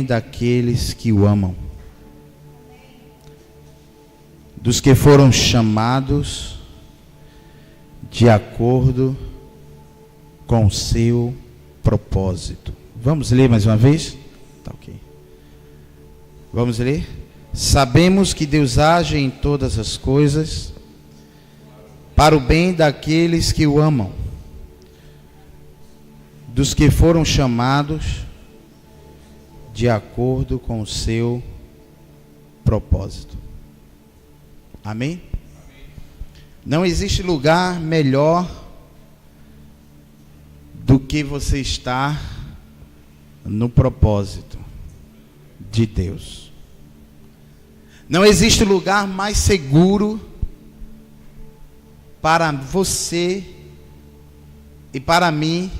daqueles que o amam, dos que foram chamados de acordo com o seu propósito. Vamos ler mais uma vez? Tá, ok. Vamos ler? Sabemos que Deus age em todas as coisas para o bem daqueles que o amam, dos que foram chamados de acordo com o seu propósito. Amém? Não existe lugar melhor do que você estar no propósito de Deus. Não existe lugar mais seguro para você e para mim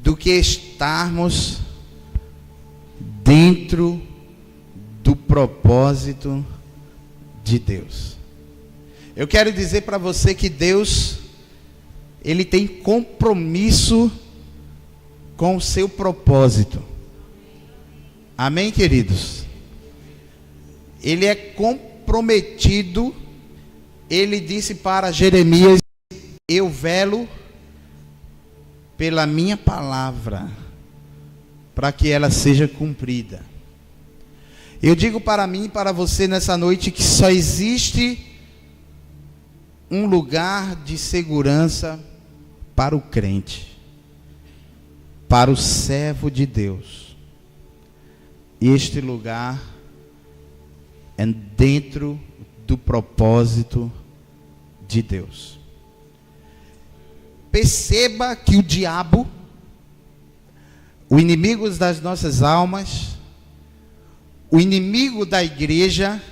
do que estarmos dentro do propósito de Deus. Eu quero dizer para você que Deus, Ele tem compromisso com o seu propósito. Amém, queridos? Ele é comprometido. Ele disse para Jeremias: eu velo pela minha palavra, para que ela seja cumprida. Eu digo para mim e para você nessa noite que só existe um lugar de segurança para o crente, para o servo de Deus. Este lugar é dentro do propósito de Deus. Perceba que o diabo, o inimigo das nossas almas, o inimigo da igreja,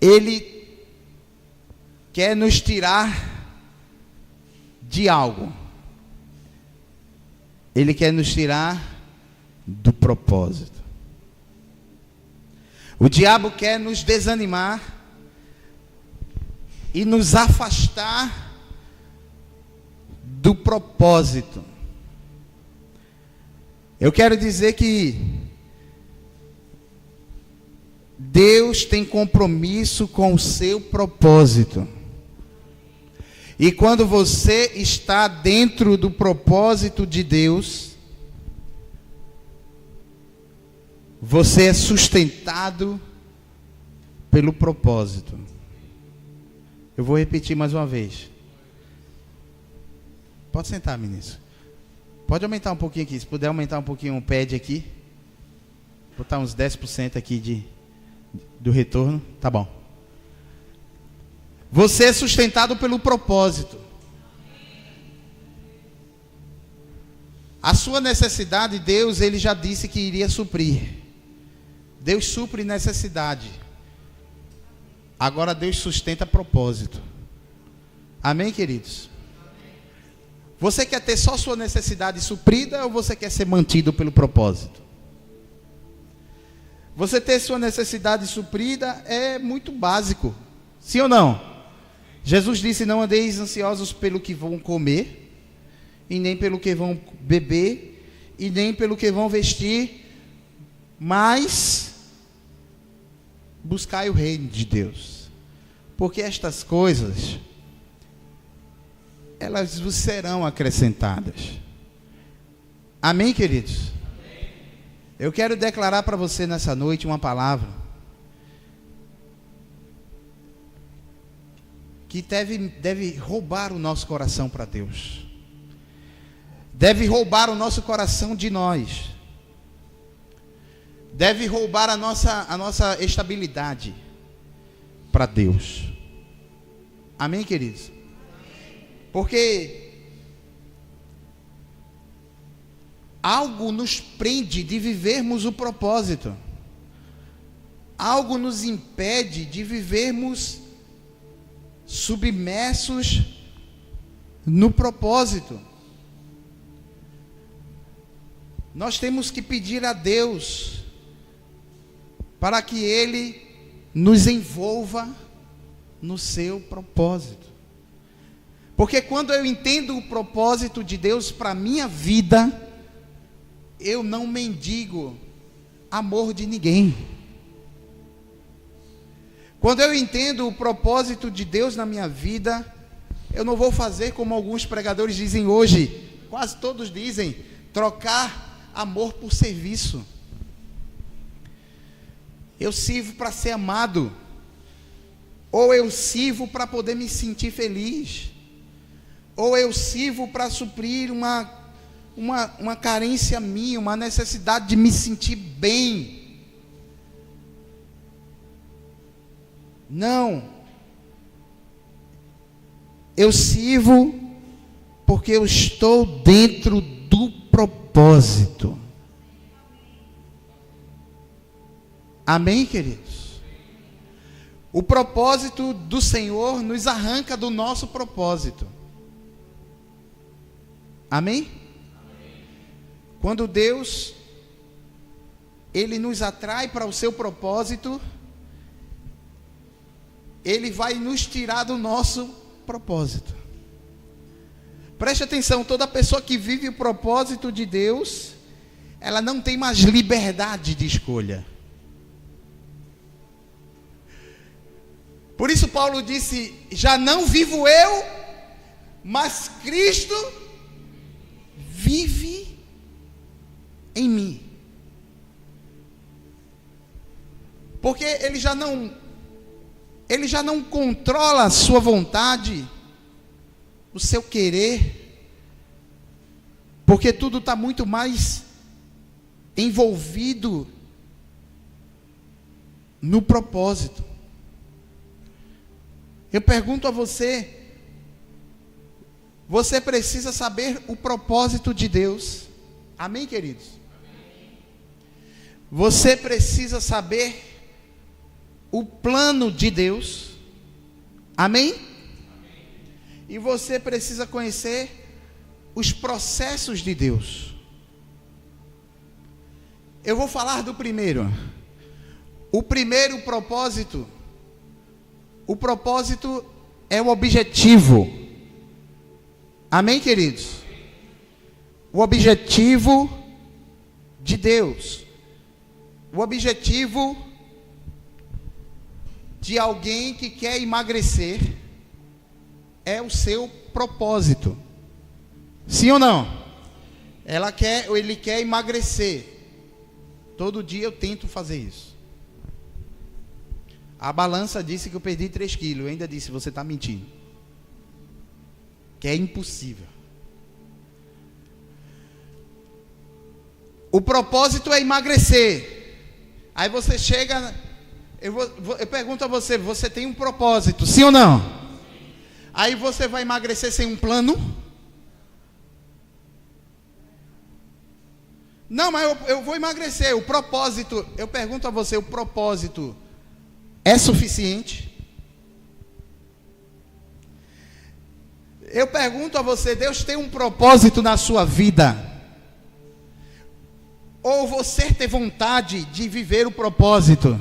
ele quer nos tirar de algo. Ele quer nos tirar do propósito. O diabo quer nos desanimar e nos afastar do propósito. Eu quero dizer que Deus tem compromisso com o seu propósito. E quando você está dentro do propósito de Deus, você é sustentado pelo propósito. Eu vou repetir mais uma vez. Pode sentar, ministro. Pode aumentar um pouquinho aqui. Se puder aumentar um pouquinho o pad aqui. Botar uns 10% aqui do retorno. Tá bom. Você é sustentado pelo propósito. A sua necessidade, Deus, Ele já disse que iria suprir. Deus supre necessidade. Agora Deus sustenta propósito. Amém, queridos? Você quer ter só sua necessidade suprida ou você quer ser mantido pelo propósito? Você ter sua necessidade suprida é muito básico. Sim ou não? Jesus disse: não andeis ansiosos pelo que vão comer, e nem pelo que vão beber, e nem pelo que vão vestir, mas buscai o reino de Deus, porque estas coisas elas vos serão acrescentadas. Amém, queridos? Amém. Eu quero declarar para você nessa noite uma palavra que deve roubar o nosso coração para Deus. Deve roubar o nosso coração de nós. Deve roubar a nossa estabilidade para Deus. Amém, queridos? Porque algo nos prende de vivermos o propósito. Algo nos impede de vivermos submersos no propósito. Nós temos que pedir a Deus para que Ele nos envolva no seu propósito. Porque quando eu entendo o propósito de Deus para a minha vida, eu não mendigo amor de ninguém. Quando eu entendo o propósito de Deus na minha vida, eu não vou fazer como alguns pregadores dizem hoje, quase todos dizem, trocar amor por serviço. Eu sirvo para ser amado, ou eu sirvo para poder me sentir feliz, ou eu sirvo para suprir uma carência minha, uma necessidade de me sentir bem. Não, eu sirvo porque eu estou dentro do propósito. Amém, queridos? O propósito do Senhor nos arranca do nosso propósito. Amém? Quando Deus, Ele nos atrai para o seu propósito, Ele vai nos tirar do nosso propósito. Preste atenção, toda pessoa que vive o propósito de Deus, ela não tem mais liberdade de escolha. Por isso Paulo disse, já não vivo eu, mas Cristo vive em mim. Porque ele já não controla a sua vontade, o seu querer, porque tudo está muito mais envolvido no propósito. Eu pergunto a você, você precisa saber o propósito de Deus. Amém, queridos? Amém. Você precisa saber o plano de Deus. Amém? Amém? E você precisa conhecer os processos de Deus. Eu vou falar do primeiro. O primeiro propósito. O propósito é o objetivo. Amém, queridos? O objetivo de Deus. O objetivo de alguém que quer emagrecer é o seu propósito. Sim ou não? Ele quer emagrecer. Todo dia eu tento fazer isso. A balança disse que eu perdi 3 quilos. Eu ainda disse, você está mentindo. Que é impossível. O propósito é emagrecer. Aí você chega... Eu pergunto a você, você tem um propósito, sim ou não? Aí você vai emagrecer sem um plano? Não, mas eu vou emagrecer. O propósito, eu pergunto a você, o propósito é suficiente? Eu pergunto a você, Deus tem um propósito na sua vida? Ou você tem vontade de viver o propósito?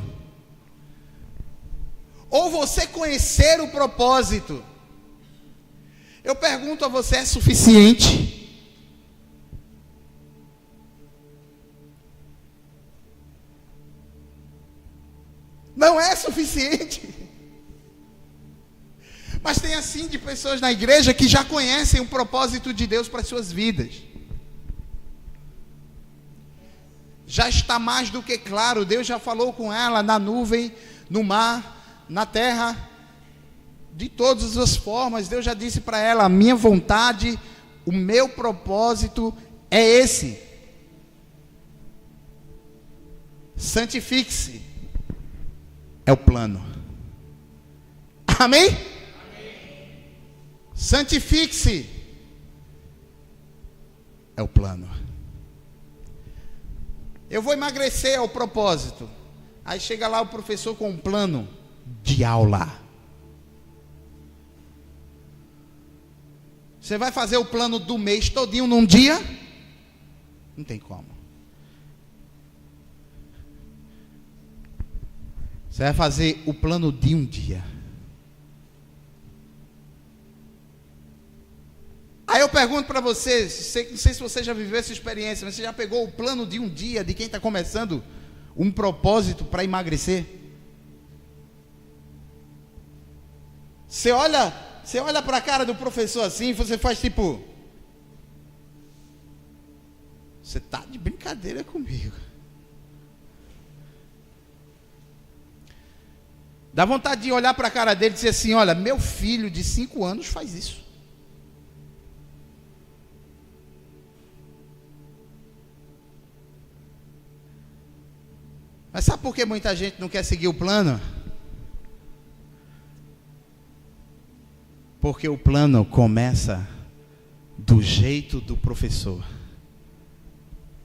Ou você conhecer o propósito? Eu pergunto a você, é suficiente? Não é suficiente. Mas tem assim de pessoas na igreja que já conhecem o propósito de Deus para as suas vidas. Já está mais do que claro, Deus já falou com ela na nuvem, no mar, na terra, de todas as formas. Deus já disse para ela, a minha vontade, o meu propósito é esse. Santifique-se. É o plano. Amém? Amém. Santifique-se. É o plano. Eu vou emagrecer, é o propósito. Aí chega lá o professor com um plano de aula. Você vai fazer o plano do mês todinho num dia? Não tem como. Você vai fazer o plano de um dia. Aí eu eu pergunto para você, não sei se você já viveu essa experiência, mas você já pegou o plano de um dia de quem está começando um propósito para emagrecer? Você olha para a cara do professor assim, você faz tipo: você está de brincadeira comigo. Dá vontade de olhar para a cara dele e dizer assim: olha, meu filho de 5 anos faz isso. Mas sabe por que muita gente não quer seguir o plano? Porque o plano começa do jeito do professor,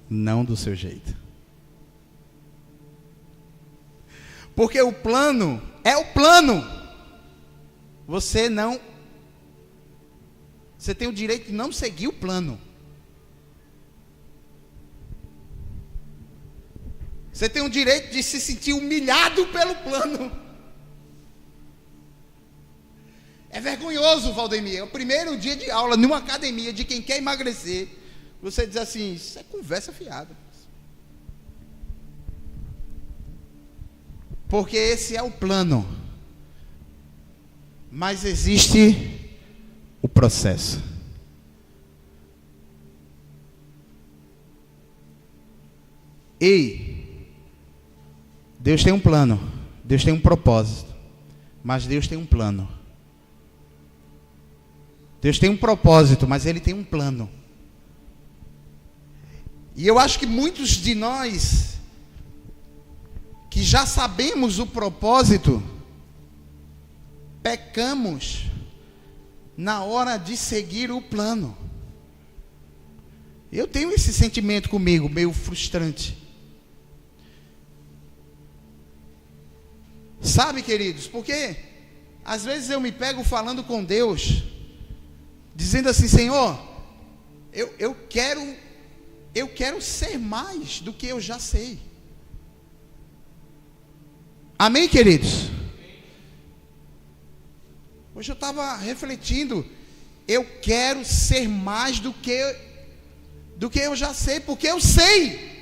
não do seu jeito. Porque o plano é o plano. Você tem o direito de não seguir o plano. Você tem o direito de se sentir humilhado pelo plano. É vergonhoso, Valdemir. É o primeiro dia de aula numa academia de quem quer emagrecer. Você diz assim: isso é conversa fiada. Porque esse é o plano. Mas existe o processo. Ei, Deus tem um plano, Deus tem um propósito, mas Deus tem um plano. Deus tem um propósito, mas Ele tem um plano. E eu acho que muitos de nós, que já sabemos o propósito, pecamos na hora de seguir o plano. Eu tenho esse sentimento comigo, meio frustrante. Sabe, queridos, porque às vezes eu me pego falando com Deus, dizendo assim: Senhor, eu quero ser mais do que eu já sei. Amém, queridos? Hoje eu estava refletindo, eu quero ser mais do que eu já sei, porque eu sei.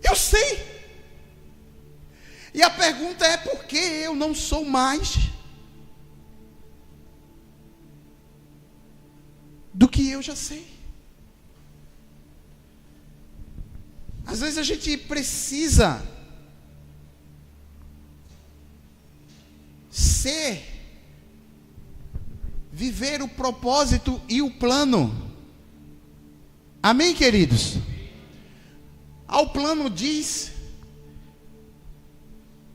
Eu sei. E a pergunta é: por que eu não sou mais do que eu já sei? Às vezes a gente precisa viver o propósito e o plano. Amém, queridos? Ao plano diz: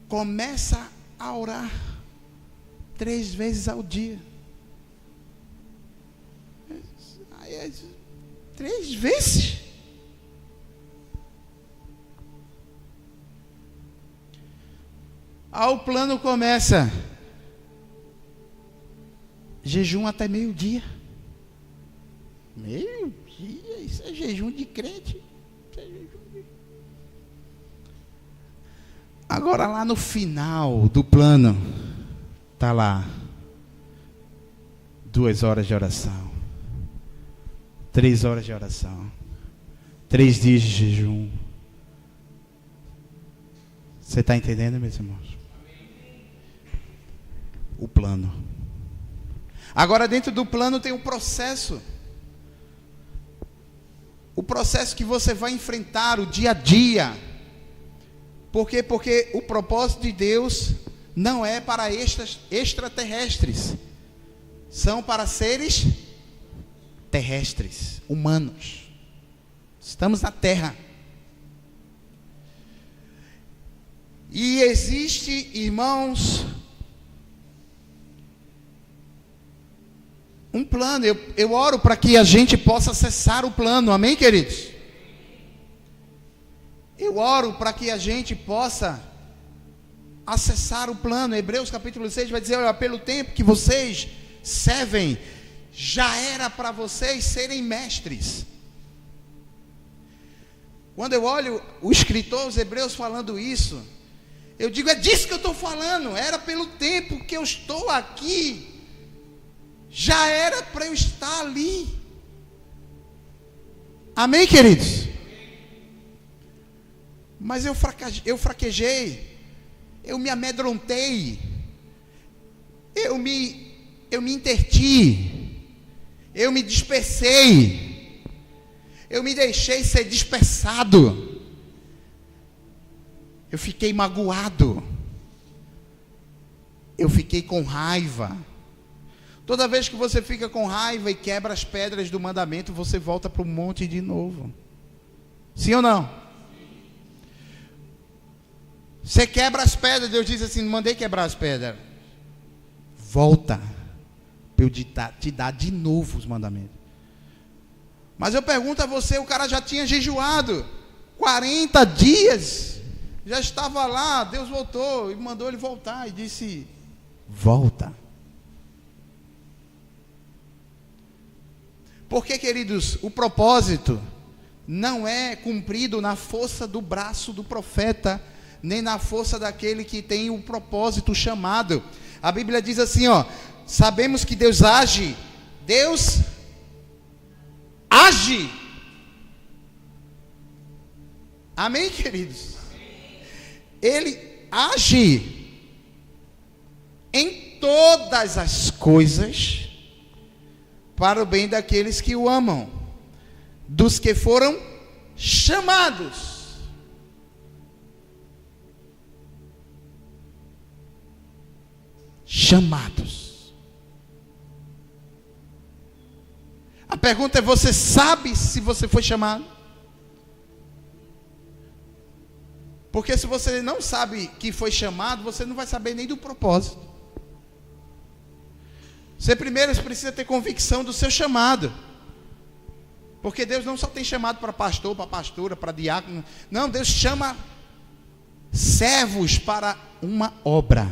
começa a orar 3 vezes ao dia. 3 vezes? Ao plano começa: jejum até meio-dia. Meio-dia? Isso é jejum de crente. Agora lá no final do plano, está lá 2 horas de oração, 3 horas de oração, 3 dias de jejum. Você está entendendo, meus irmãos? O plano. Agora dentro do plano tem um processo. O processo que você vai enfrentar o dia a dia. Por quê? Porque o propósito de Deus não é para extraterrestres. São para seres terrestres, humanos. Estamos na Terra. E existe, irmãos, um plano. Eu oro para que a gente possa acessar o plano. Amém, queridos? Eu oro para que a gente possa acessar o plano. Hebreus capítulo 6 vai dizer: olha, pelo tempo que vocês servem, já era para vocês serem mestres. Quando eu olho o escritor, os Hebreus, falando isso, eu digo: é disso que eu estou falando. Era pelo tempo que eu estou aqui Já era para eu estar ali. Amém, queridos? Mas eu fraquejei, eu me amedrontei, eu me interti, eu me dispersei, eu me deixei ser dispersado, eu fiquei magoado, eu fiquei com raiva. Toda vez que você fica com raiva e quebra as pedras do mandamento, você volta para o monte de novo. Sim ou não? Você quebra as pedras, Deus diz assim: mandei quebrar as pedras. Volta, para eu te dar de novo os mandamentos. Mas eu pergunto a você, o cara já tinha jejuado 40 dias, já estava lá, Deus voltou e mandou ele voltar e disse: volta. Porque, queridos, o propósito não é cumprido na força do braço do profeta, nem na força daquele que tem o propósito, o chamado. A Bíblia diz assim, ó: sabemos que Deus age. Amém, queridos? Ele age em todas as coisas para o bem daqueles que o amam, dos que foram chamados. Chamados. A pergunta é: você sabe se você foi chamado? Porque se você não sabe que foi chamado, você não vai saber nem do propósito. Você primeiro precisa ter convicção do seu chamado. Porque Deus não só tem chamado para pastor, para pastora, para diácono. Não, Deus chama servos para uma obra.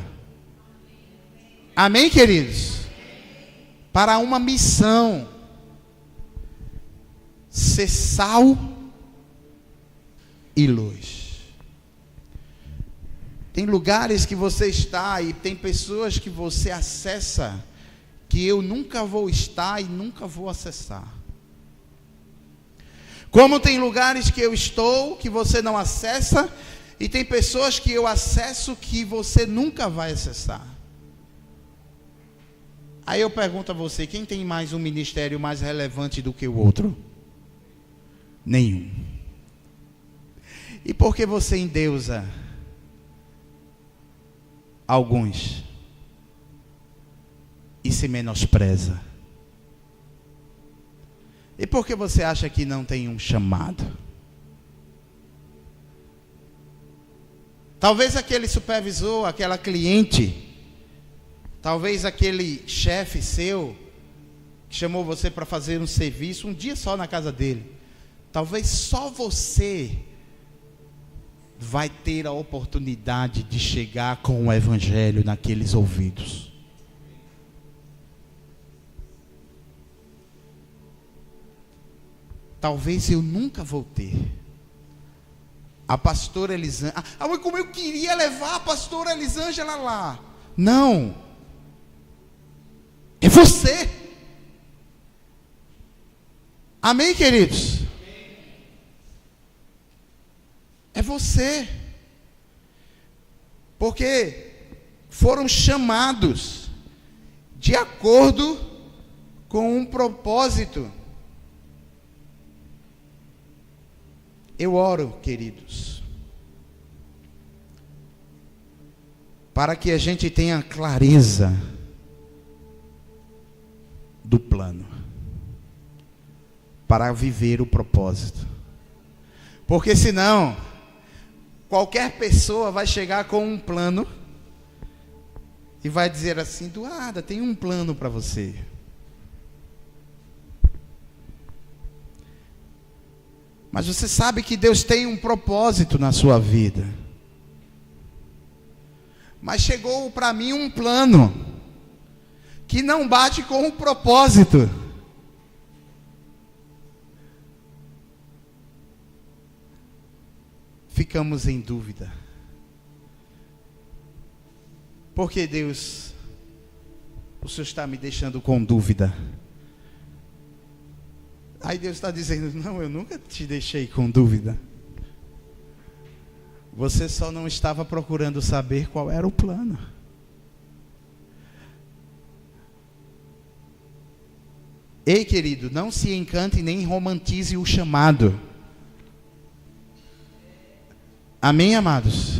Amém, queridos? Para uma missão. Ser sal e luz. Tem lugares que você está e tem pessoas que você acessa que eu nunca vou estar e nunca vou acessar. Como tem lugares que eu estou que você não acessa, e tem pessoas que eu acesso que você nunca vai acessar. Aí eu pergunto a você: quem tem mais um ministério mais relevante do que o outro? Nenhum. E por que você endeusa alguns e se menospreza? E por que você acha que não tem um chamado? Talvez aquele supervisor, aquela cliente, talvez aquele chefe seu, que chamou você para fazer um serviço, um dia só na casa dele, talvez só você vai ter a oportunidade de chegar com o evangelho naqueles ouvidos. Talvez eu nunca vou ter. A pastora Elisângela, como eu queria levar a pastora Elisângela lá. Não. É você. Amém, queridos? É você. Porque foram chamados de acordo com um propósito. Eu oro, queridos, para que a gente tenha clareza do plano, para viver o propósito. Porque senão, qualquer pessoa vai chegar com um plano e vai dizer assim: Eduarda, tem um plano para você. Mas você sabe que Deus tem um propósito na sua vida. Mas chegou para mim um plano que não bate com o propósito. Ficamos em dúvida. Porque Deus o Senhor está me deixando com dúvida. Aí Deus está dizendo: não, eu nunca te deixei com dúvida. Você só não estava procurando saber qual era o plano. Ei, querido, não se encante nem romantize o chamado. Amém, amados?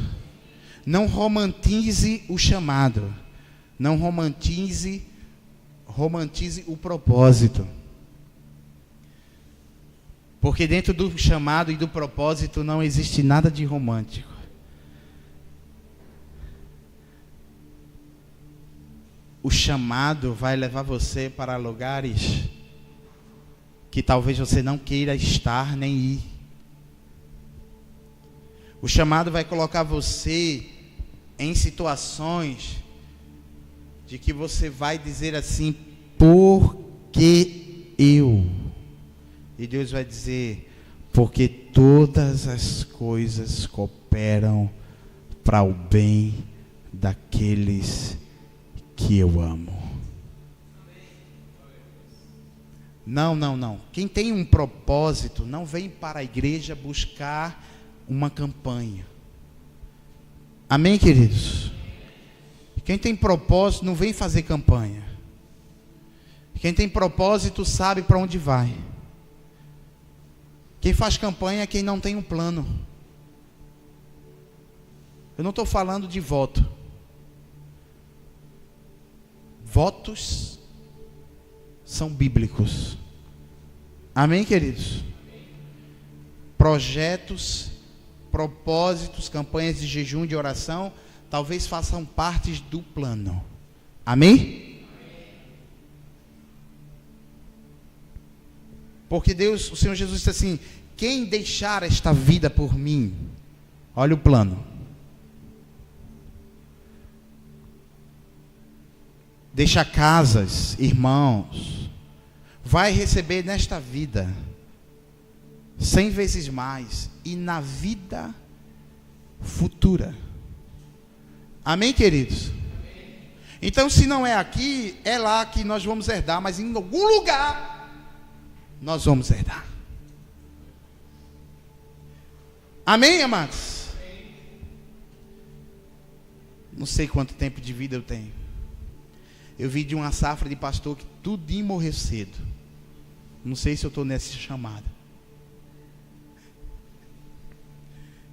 Não romantize o chamado. Não romantize o propósito. Porque dentro do chamado e do propósito não existe nada de romântico. O chamado vai levar você para lugares que talvez você não queira estar nem ir. O chamado vai colocar você em situações de que você vai dizer assim: por que eu? E Deus vai dizer: porque todas as coisas cooperam para o bem daqueles que eu amo. Não. Quem tem um propósito não vem para a igreja buscar uma campanha. Amém, queridos? Quem tem propósito não vem fazer campanha. Quem tem propósito sabe para onde vai. Quem faz campanha é quem não tem um plano. Eu não estou falando de voto. Votos são bíblicos. Amém, queridos? Projetos, propósitos, campanhas de jejum, de oração, talvez façam parte do plano. Amém? Porque Deus, o Senhor Jesus disse assim: quem deixar esta vida por mim, olha o plano. Deixa casas, irmãos, vai receber nesta vida 100 vezes mais e na vida futura. Amém, queridos? Então, se não é aqui, é lá que nós vamos herdar, mas em algum lugar nós vamos herdar. Amém, amados? Não sei quanto tempo de vida eu tenho. Eu vi de uma safra de pastor que tudinho morreu cedo. Não sei se eu estou nessa chamada.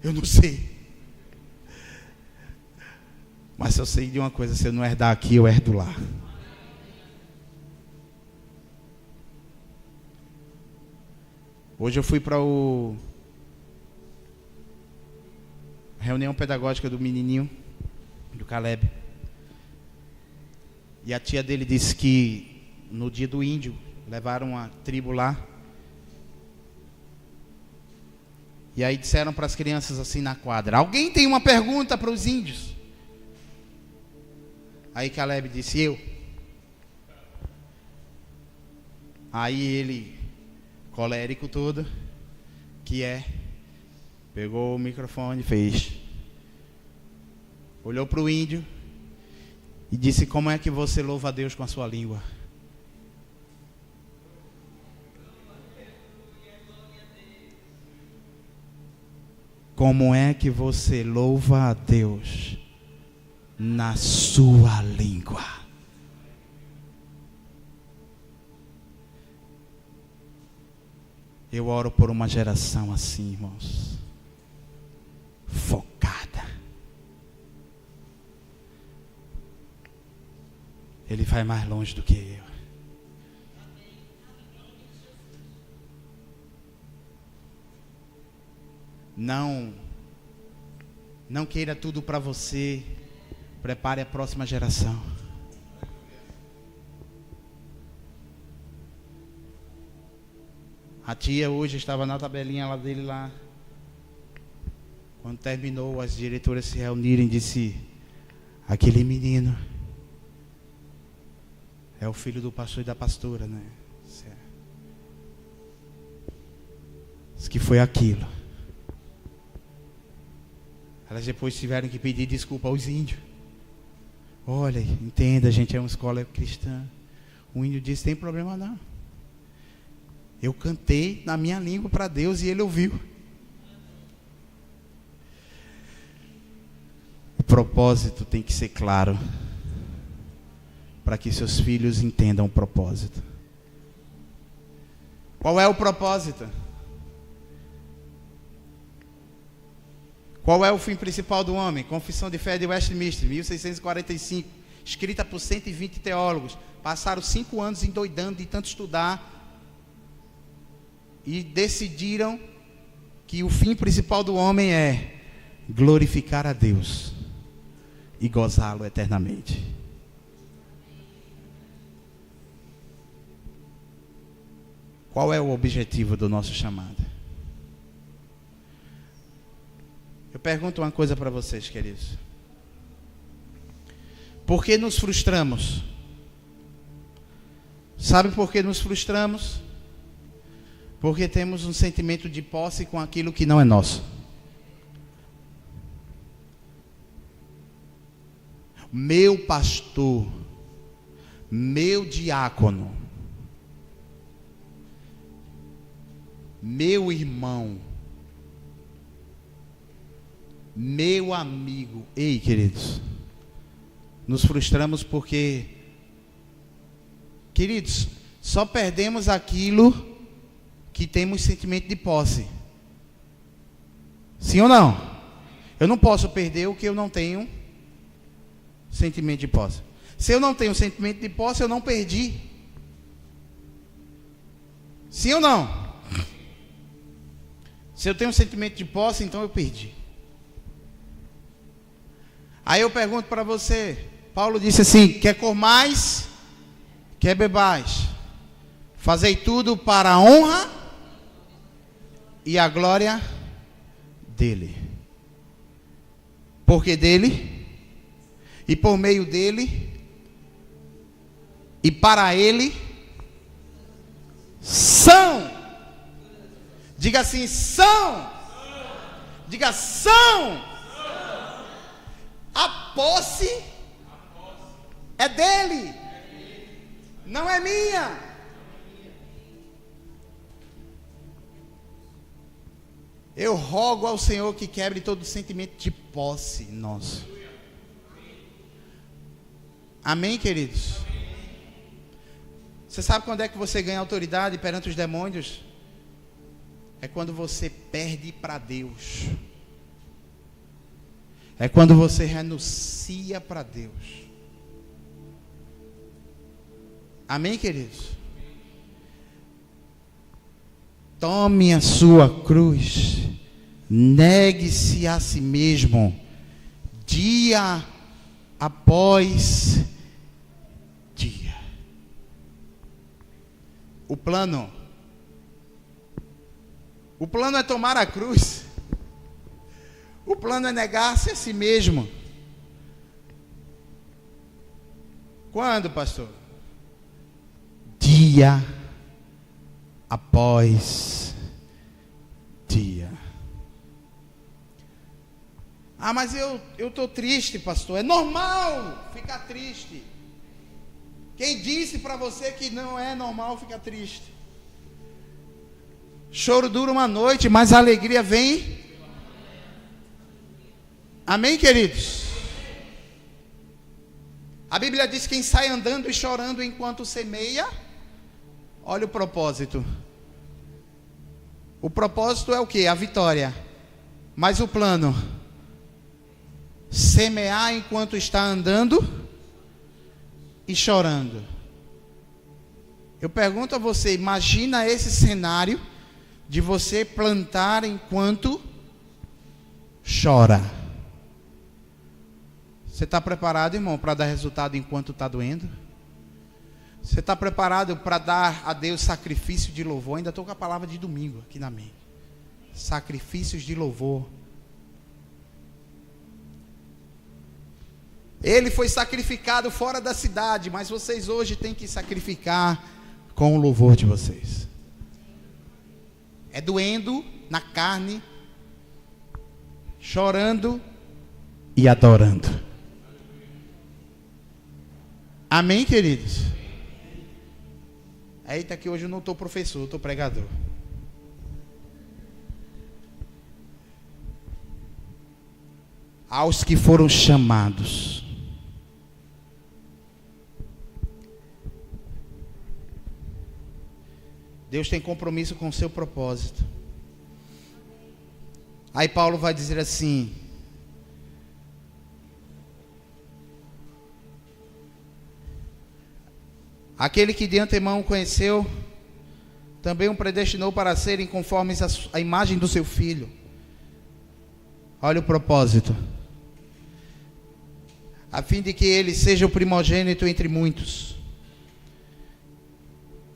Eu não sei. Mas eu sei de uma coisa: se eu não herdar aqui, eu herdo lá. Hoje eu fui para a reunião pedagógica do menininho, do Caleb. E a tia dele disse que no dia do índio, levaram uma tribo lá. E aí disseram para as crianças assim na quadra: alguém tem uma pergunta para os índios? Aí Caleb disse: eu. Aí ele, colérico todo, pegou o microfone, fez, olhou para o índio e disse: como é que você louva a Deus com a sua língua? Como é que você louva a Deus na sua língua? Eu oro por uma geração assim, irmãos, focada. Ele vai mais longe do que eu. Não queira tudo para você. Prepare a próxima geração. A tia hoje estava na tabelinha lá dele lá. Quando terminou, as diretoras se reuniram e disse: aquele menino é o filho do pastor e da pastora, né? Diz que foi aquilo. Elas depois tiveram que pedir desculpa aos índios. Olha, entenda, a gente é uma escola cristã. O índio disse, tem problema não. Eu cantei na minha língua para Deus e ele ouviu. O propósito tem que ser claro, para que seus filhos entendam o propósito. Qual é o propósito? Qual é o fim principal do homem? Confissão de Fé de Westminster, 1645, escrita por 120 teólogos. Passaram 5 anos endoidando de tanto estudar e decidiram que o fim principal do homem é glorificar a Deus e gozá-lo eternamente. Qual é o objetivo do nosso chamado? Eu pergunto uma coisa para vocês, queridos. Por que nos frustramos? Sabe por que nos frustramos? Porque temos um sentimento de posse com aquilo que não é nosso. Meu pastor, meu diácono, meu irmão, meu amigo. Ei, queridos, nos frustramos porque, queridos, só perdemos aquilo que temos sentimento de posse. Sim ou não? Eu não posso perder o que eu não tenho sentimento de posse. Se eu não tenho sentimento de posse, eu não perdi. Sim ou não? Se eu tenho sentimento de posse, então eu perdi. Aí eu pergunto para você, Paulo disse assim, quer comais, quer bebais, fazei tudo para a honra e a glória dele. Porque dele, e por meio dele, e para ele, são. Diga assim, são. Diga, são. A posse é dele, não é minha. Eu rogo ao Senhor que quebre todo sentimento de posse nosso. Amém, queridos? Você sabe quando é que você ganha autoridade perante os demônios? É quando você perde para Deus. É quando você renuncia para Deus. Amém, queridos? Tome a sua cruz, negue-se a si mesmo, dia após dia. O plano é tomar a cruz. O plano é negar-se a si mesmo. Quando, pastor? Dia após dia. Ah, mas eu estou triste, pastor. É normal ficar triste. Quem disse para você que não é normal ficar triste? Choro dura uma noite, mas a alegria vem. Amém, queridos? A Bíblia diz que quem sai andando e chorando enquanto semeia, olha o propósito. O propósito é o quê? A vitória. Mas o plano? Semear enquanto está andando e chorando. Eu pergunto a você, imagina esse cenário de você plantar enquanto chora. Você está preparado, irmão, para dar resultado enquanto está doendo? Você está preparado para dar a Deus sacrifício de louvor? Ainda estou com a palavra de domingo aqui na mente. Sacrifícios de louvor. Ele foi sacrificado fora da cidade, mas vocês hoje têm que sacrificar com o louvor de vocês. É doendo na carne, chorando e adorando. Amém, queridos? Eita, que hoje eu não estou professor, eu estou pregador. Aos que foram chamados. Deus tem compromisso com o seu propósito. Aí Paulo vai dizer assim: aquele que de antemão conheceu, também o predestinou para serem conformes à imagem do seu filho. Olha o propósito: a fim de que ele seja o primogênito entre muitos.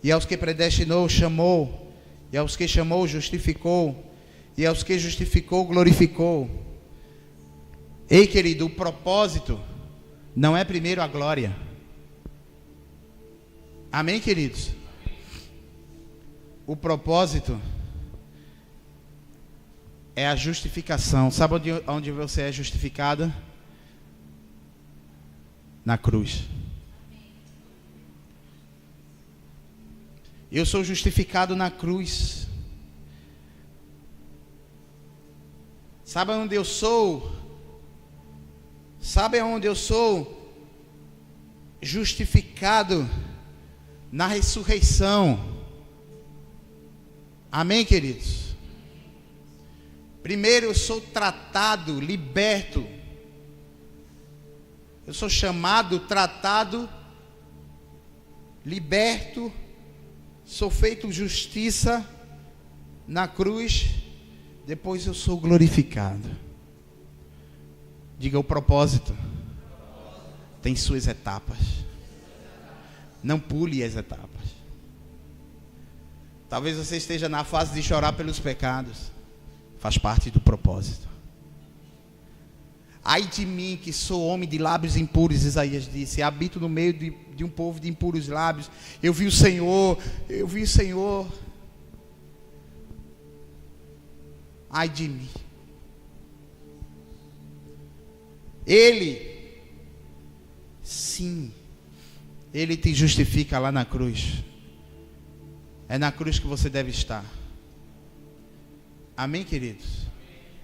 E aos que predestinou, chamou. E aos que chamou, justificou. E aos que justificou, glorificou. Ei, querido, o propósito não é primeiro a glória. Amém, queridos? O propósito é a justificação. Sabe onde você é justificada? Na cruz. Eu sou justificado na cruz. Sabe onde eu sou? Sabe onde eu sou justificado? Na ressurreição. Amém, queridos? Primeiro eu sou tratado, liberto. Eu sou chamado, tratado, liberto. Sou feito justiça na cruz. Depois eu sou glorificado. Diga: o propósito tem suas etapas. Não pule as etapas. Talvez você esteja na fase de chorar pelos pecados. Faz parte do propósito. Ai de mim, que sou homem de lábios impuros, Isaías disse. Habito no meio de um povo de impuros lábios. Eu vi o Senhor. Eu vi o Senhor. Ai de mim. Ele, sim, Ele te justifica lá na cruz. É na cruz que você deve estar. Amém, queridos?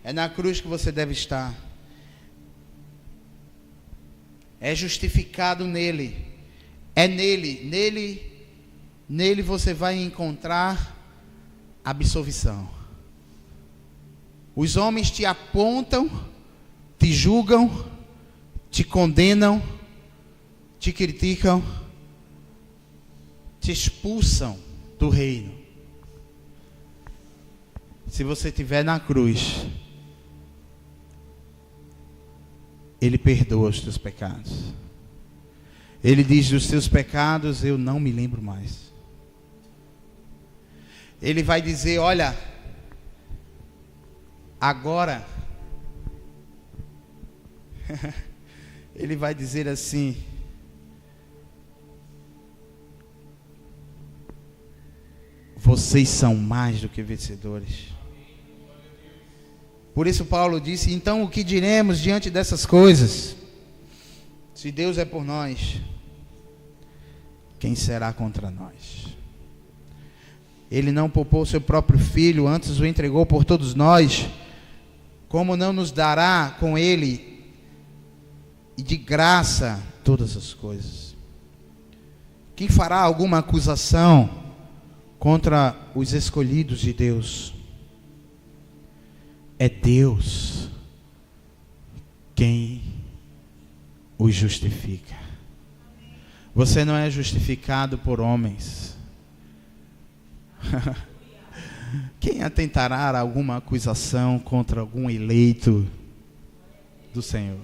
É na cruz que você deve estar. É justificado nele. É nele você vai encontrar absolvição. Os homens te apontam, te julgam, te condenam, te criticam, te expulsam do reino. Se você estiver na cruz, Ele perdoa os teus pecados. Ele diz: dos teus pecados eu não me lembro mais. Ele vai dizer: olha, agora Ele vai dizer assim: vocês são mais do que vencedores. Por isso Paulo disse: então o que diremos diante dessas coisas? Se Deus é por nós, quem será contra nós? Ele não poupou seu próprio filho, antes o entregou por todos nós. Como não nos dará com ele e de graça todas as coisas? Quem fará alguma acusação contra os escolhidos de Deus? É Deus quem os justifica. Você não é justificado por homens. Quem atentará alguma acusação contra algum eleito do Senhor?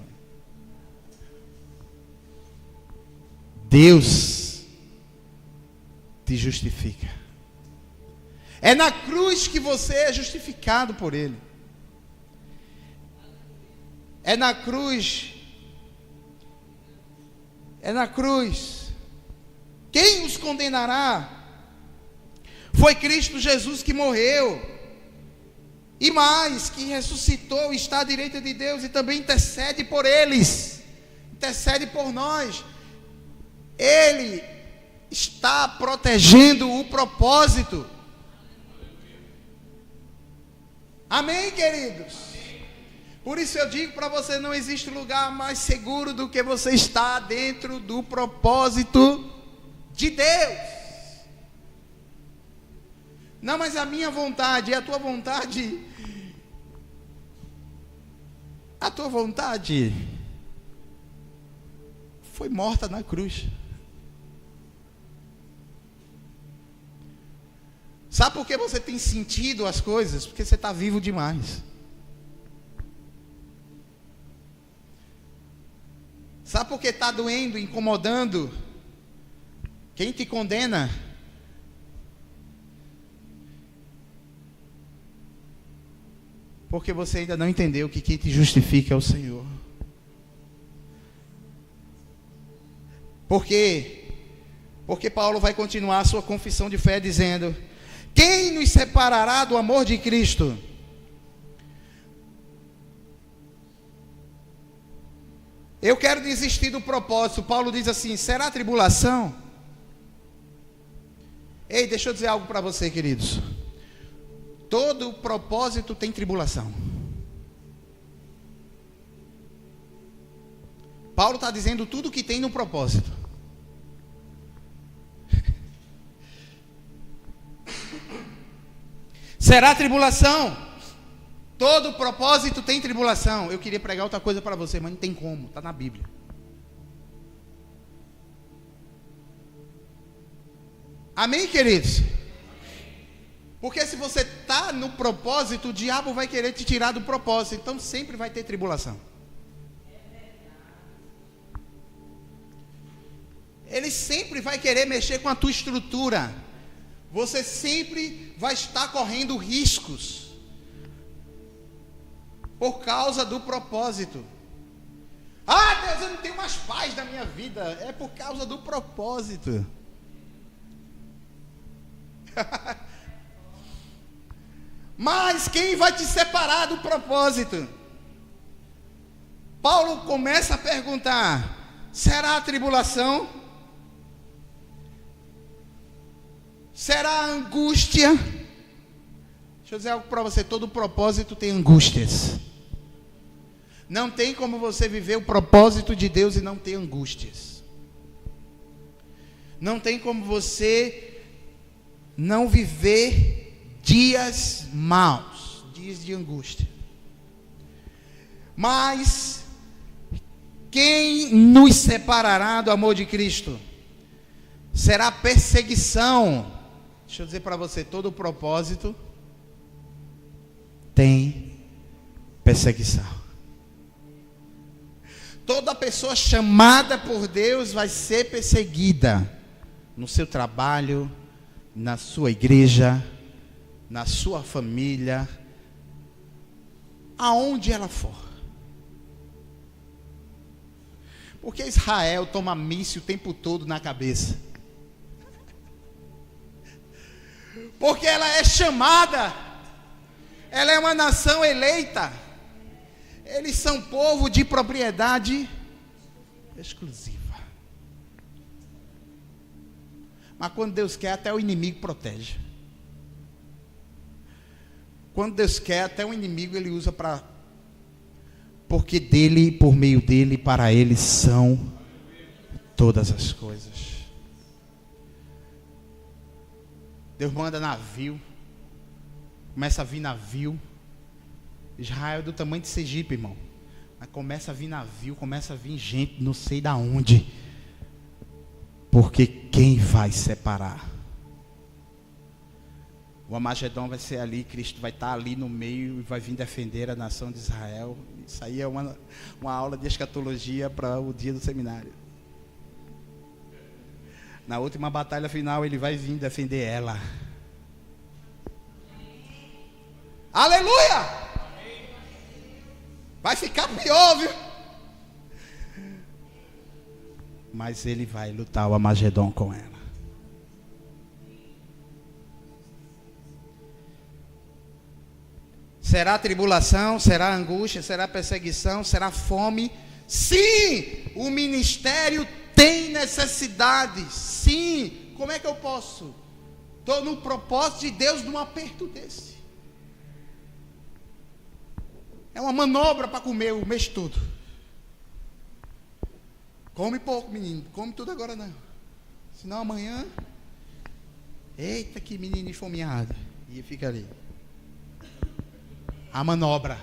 Deus te justifica. É na cruz que você é justificado por Ele. É na cruz. É na cruz. Quem os condenará? Foi Cristo Jesus que morreu. E mais, que ressuscitou, está à direita de Deus e também intercede por eles. Intercede por nós. Ele está protegendo o propósito. Amém, queridos? Por isso eu digo para você, não existe lugar mais seguro do que você estar dentro do propósito de Deus. Não, mas a minha vontade, a tua vontade foi morta na cruz. Sabe por que você tem sentido as coisas? Porque você está vivo demais. Sabe por que está doendo, incomodando? Quem te condena? Porque você ainda não entendeu que quem te justifica é o Senhor. Por quê? Porque Paulo vai continuar a sua confissão de fé dizendo: quem nos separará do amor de Cristo? Eu quero desistir do propósito. Paulo diz assim: será tribulação? Ei, deixa eu dizer algo para você, queridos. Todo propósito tem tribulação. Paulo está dizendo tudo que tem no propósito. Será tribulação? Todo propósito tem tribulação. Eu queria pregar outra coisa para você, mas não tem como, está na Bíblia. Amém, queridos? Porque se você está no propósito, o diabo vai querer te tirar do propósito. Então sempre vai ter tribulação. Ele sempre vai querer mexer com a tua estrutura. Você sempre vai estar correndo riscos por causa do propósito. Ah, Deus, eu não tenho mais paz na minha vida. É por causa do propósito. Mas quem vai te separar do propósito? Paulo começa a perguntar: será a tribulação? Será a angústia? Deixa eu dizer algo para você: todo propósito tem angústias. Não tem como você viver o propósito de Deus e não ter angústias. Não tem como você não viver dias maus, dias de angústia. Mas quem nos separará do amor de Cristo? Será perseguição. Deixa eu dizer para você, todo propósito tem perseguição. Toda pessoa chamada por Deus vai ser perseguida no seu trabalho, na sua igreja, na sua família, aonde ela for. Porque Israel toma míssil o tempo todo na cabeça? Porque ela é chamada, ela é uma nação eleita, eles são povo de propriedade exclusiva. Mas quando Deus quer, até o inimigo protege. Quando Deus quer, até o inimigo ele usa para... Porque dele, por meio dele, para ele são todas as coisas. Deus manda navio, começa a vir navio. Israel é do tamanho de Sergipe, irmão. Mas começa a vir navio, começa a vir gente, não sei da onde. Porque quem vai separar? O Armagedon vai ser ali, Cristo vai estar ali no meio e vai vir defender a nação de Israel. Isso aí é uma aula de escatologia para o dia do seminário. Na última batalha final ele vai vir defender ela. Aleluia! Vai ficar pior, viu? Mas ele vai lutar o Armagedon com ela. Será tribulação, será angústia, será perseguição, será fome. Sim, o ministério tem necessidades. Sim, como é que eu posso? Estou no propósito de Deus num aperto desse. É uma manobra para comer o mês todo. Come pouco, menino. Come tudo agora não. Senão amanhã... Eita, que menino esfomeado. E fica ali. A manobra.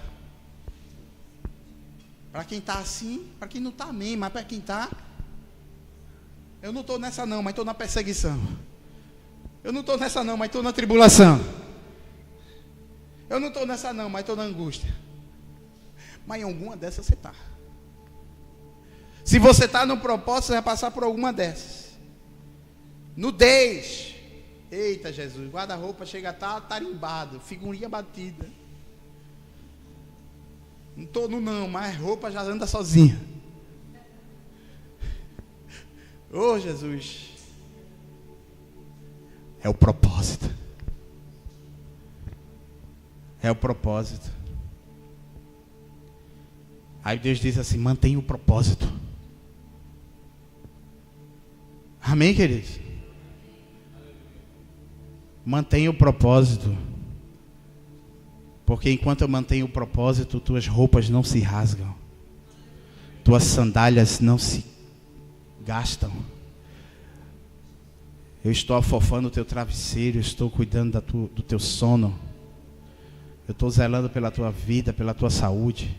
Para quem está assim, para quem não está, amém. Mas para quem está... Eu não estou nessa não, mas estou na perseguição. Eu não estou nessa não, mas estou na tribulação. Eu não estou nessa não, mas estou na angústia. Mas em alguma dessas você está. Se você está no propósito, você vai passar por alguma dessas. Nudez. Eita Jesus, guarda-roupa chega a estar tarimbado, figurinha batida. Não estou no não, mas roupa já anda sozinha. Oh Jesus. É o propósito. É o propósito. Aí Deus diz assim: mantenha o propósito. Amém, queridos? Mantenha o propósito. Porque enquanto eu mantenho o propósito, tuas roupas não se rasgam. Tuas sandálias não se gastam. Eu estou afofando o teu travesseiro, eu estou cuidando do teu sono. Eu estou zelando pela tua vida, pela tua saúde.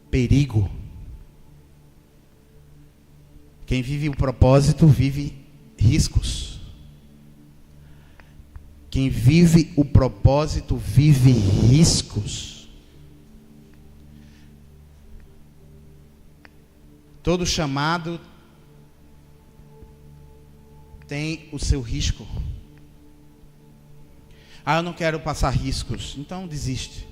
Perigo. Quem vive o propósito vive riscos. Quem vive o propósito vive riscos. Todo chamado tem o seu risco. Ah, eu não quero passar riscos. Então desiste.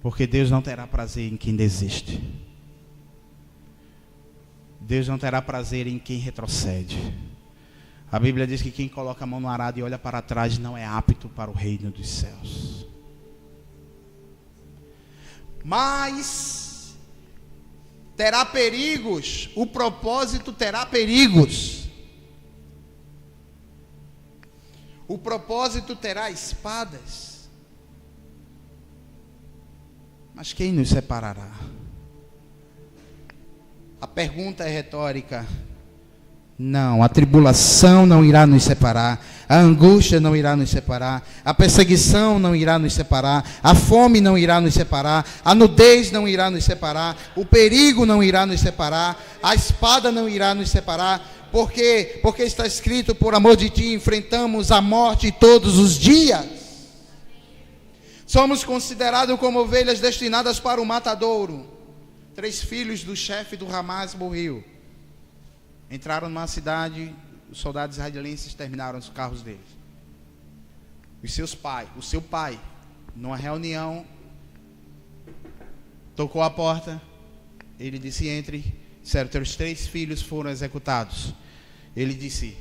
Porque Deus não terá prazer em quem desiste. Deus não terá prazer em quem retrocede. A Bíblia diz que quem coloca a mão no arado e olha para trás não é apto para o reino dos céus. Mas terá perigos, o propósito terá perigos. O propósito terá espadas. Mas quem nos separará? A pergunta é retórica. Não, a tribulação não irá nos separar, a angústia não irá nos separar, a perseguição não irá nos separar, a fome não irá nos separar, a nudez não irá nos separar, o perigo não irá nos separar, a espada não irá nos separar. Por quê? Porque está escrito: por amor de ti enfrentamos a morte todos os dias. Somos considerados como ovelhas destinadas para o matadouro. 3 filhos do chefe do Hamas morreu. Entraram numa cidade, os soldados israelenses terminaram os carros deles. O seu pai, numa reunião, tocou a porta. Ele disse: entre. Disseram: teus 3 filhos foram executados. Ele disse: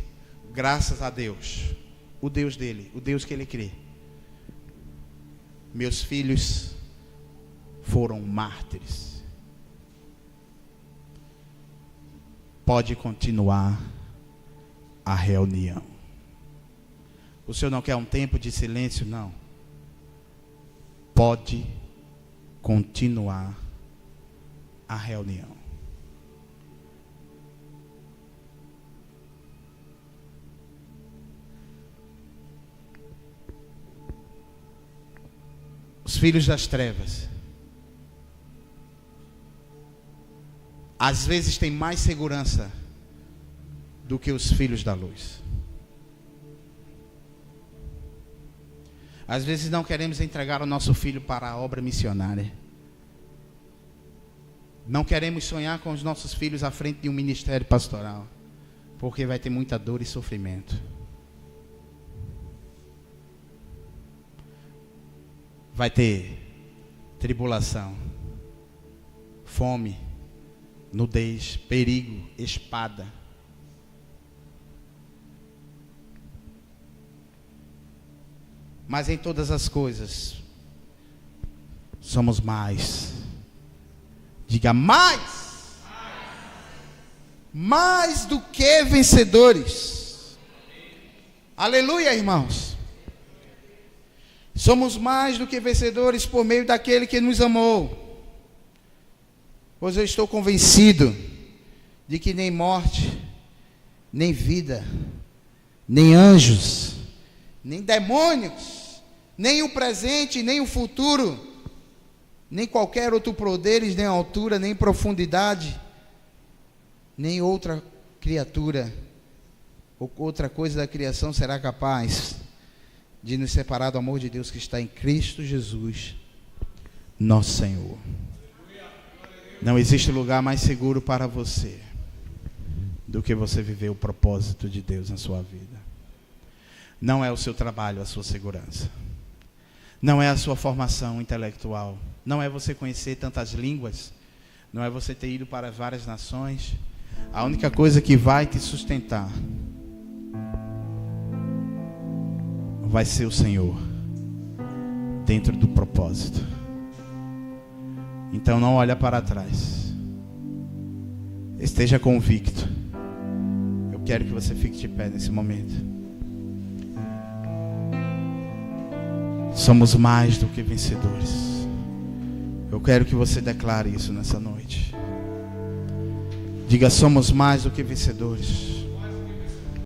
graças a Deus, o Deus dele, o Deus que ele crê, meus filhos foram mártires. Pode continuar a reunião. O senhor não quer um tempo de silêncio? Não. Pode continuar a reunião. Os filhos das trevas às vezes têm mais segurança do que os filhos da luz. Às vezes não queremos entregar o nosso filho para a obra missionária. Não queremos sonhar com os nossos filhos à frente de um ministério pastoral, porque vai ter muita dor e sofrimento. Vai ter tribulação, fome, nudez, perigo, espada. Mas em todas as coisas, Somos mais. Diga mais. Mais do que vencedores. Aleluia, irmãos. Somos mais do que vencedores por meio daquele que nos amou. Pois eu estou convencido de que nem morte, nem vida, nem anjos, nem demônios, nem o presente, nem o futuro, nem qualquer outro poderes, nem altura, nem profundidade, nem outra criatura ou outra coisa da criação será capaz de nos separar do amor de Deus que está em Cristo Jesus, nosso Senhor. Não existe lugar mais seguro para você do que você viver o propósito de Deus na sua vida. Não é o seu trabalho a sua segurança. Não é a sua formação intelectual. Não é você conhecer tantas línguas. Não é você ter ido para várias nações. A única coisa que vai te sustentar vai ser o Senhor dentro do propósito. Então não olha para trás. Esteja convicto. Eu quero que você fique de pé nesse momento. Somos mais do que vencedores. Eu quero que você declare isso nessa noite. Diga: somos mais do que vencedores.